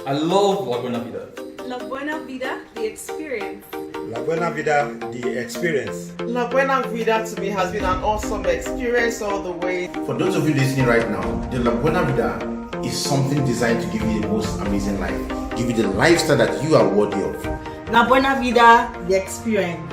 I love La Buena Vida. La Buena Vida, the experience. La Buena Vida, the experience. La Buena Vida to me has been an awesome experience all the way. For those of you listening right now, the La Buena Vida is something designed to give you the most amazing life. Give you the lifestyle that you are worthy of. La Buena Vida, the experience.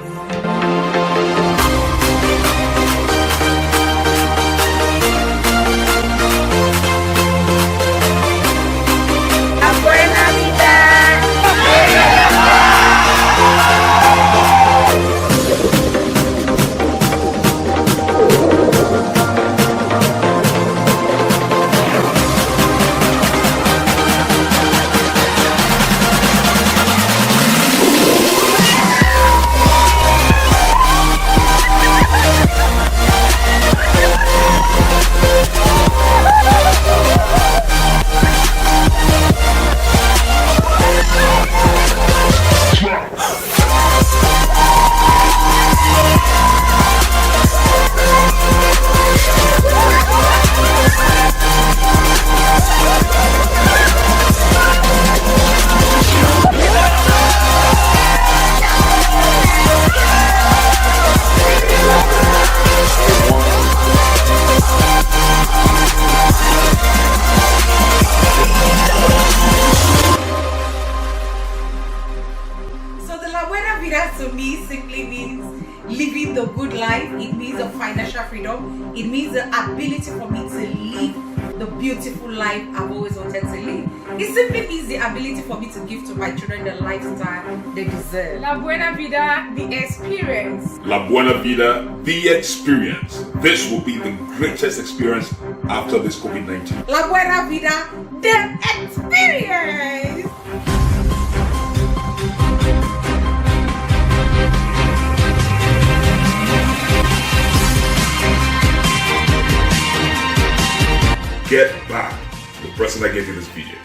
To me simply means living the good life. It means the financial freedom. It means the ability for me to live the beautiful life I've always wanted to live. It simply means the ability for me to give to my children the lifestyle they deserve. La Buena Vida, the experience. La Buena Vida, the experience. This will be the greatest experience after this COVID-19. La Buena Vida, the experience. Get back to the person that gave you this video.